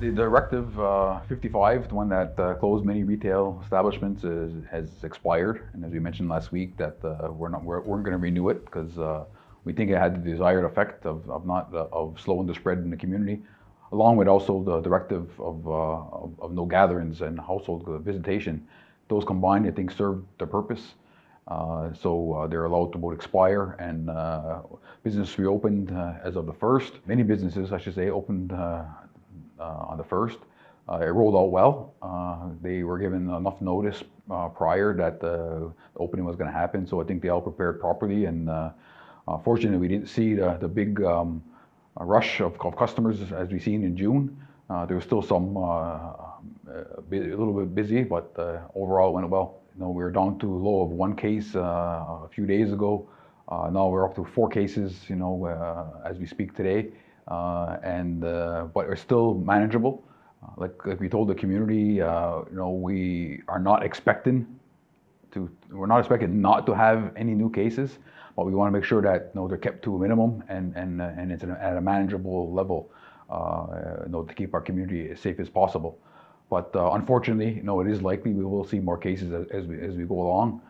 The Directive 55, the one that closed many retail establishments, has expired. And as we mentioned last week, that we're going to renew it because we think it had the desired effect of slowing the spread in the community, along with also the directive of no gatherings and household visitation. Those combined, I think, served their purpose. So they're allowed to both expire and business reopened as of the 1st. Many businesses, I should say, opened on the 1st. It rolled out well. They were given enough notice prior that the opening was going to happen, so I think they all prepared properly. And fortunately, we didn't see the big rush of customers as we seen in June. There was still some a little bit busy, but overall it went well. We were down to a low of 1 case a few days ago. Now we're up to 4 cases, as we speak today, but it's still manageable. Like we told the community, we are not expecting we're not expecting not to have any new cases, but we want to make sure that they're kept to a minimum and it's at a manageable level, to keep our community as safe as possible. But unfortunately, it is likely we will see more cases as we go along.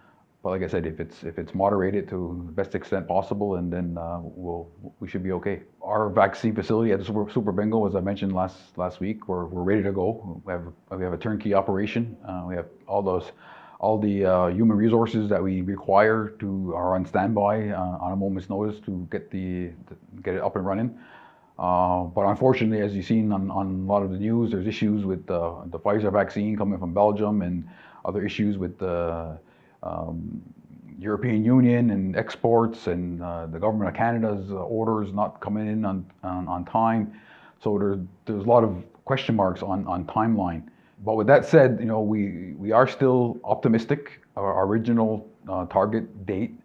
But like I said, if it's moderated to the best extent possible, and then we should be okay. Our vaccine facility at the Super Bingo, as I mentioned last week, we're ready to go. We have a turnkey operation. We have all the human resources that we require are on standby on a moment's notice to get it up and running. But unfortunately, as you've seen on a lot of the news, there's issues with the Pfizer vaccine coming from Belgium and other issues with the European Union and exports, and the government of Canada's orders not coming in on time. So there's a lot of question marks on timeline. But with that said, we are still optimistic. Our original target date,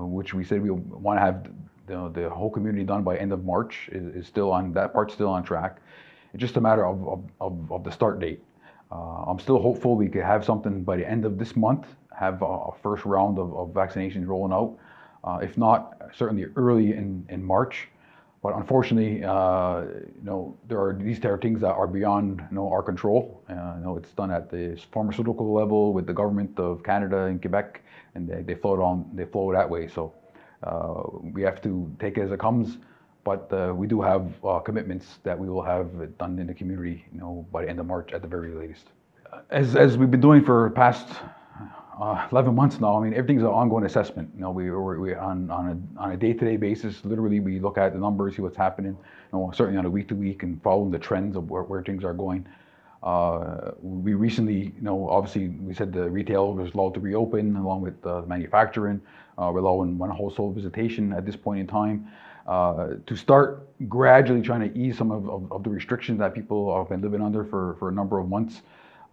which we said we want to have the whole community done by end of March, is still on that part's still on track. It's just a matter of the start date. I'm still hopeful we could have something by the end of this month, have a first round of vaccinations rolling out. If not, certainly early in March. But unfortunately, there are these things that are beyond our control. It's done at the pharmaceutical level with the government of Canada and Quebec, and they flow that way. So we have to take it as it comes. But we do have commitments that we will have it done in the community, by the end of March at the very latest. As we've been doing for the past 11 months now, everything's an ongoing assessment. We on a day-to-day basis, literally we look at the numbers, see what's happening, certainly on a week-to-week, and following the trends of where things are going. We recently, obviously we said the retail was allowed to reopen along with manufacturing. We're allowing one household visitation at this point in time. To start gradually trying to ease some of the restrictions that people have been living under for a number of months.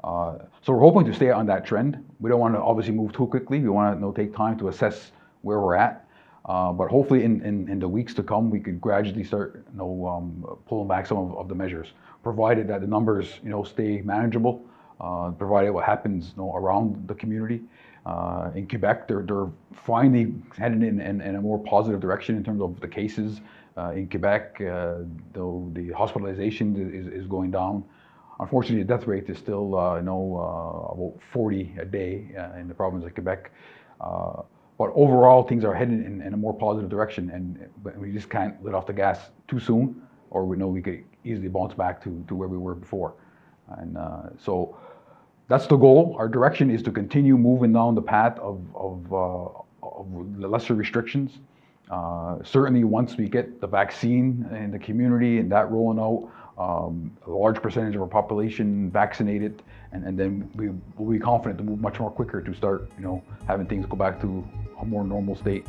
So we're hoping to stay on that trend. We don't want to obviously move too quickly. We want to take time to assess where we're at. But hopefully in the weeks to come, we could gradually start pulling back some of the measures, provided that the numbers stay manageable, provided what happens around the community. In Quebec, they're finally heading in a more positive direction in terms of the cases. In Quebec, though the hospitalization is going down. Unfortunately, the death rate is still about 40 a day in the province of Quebec. But overall, things are heading in a more positive direction, and we just can't let off the gas too soon, or we know we could easily bounce back to where we were before. And so that's the goal. Our direction is to continue moving down the path of lesser restrictions. Certainly, once we get the vaccine in the community and that rolling out, a large percentage of our population vaccinated, and then we will be confident to move much more quicker to start, having things go back to a more normal state.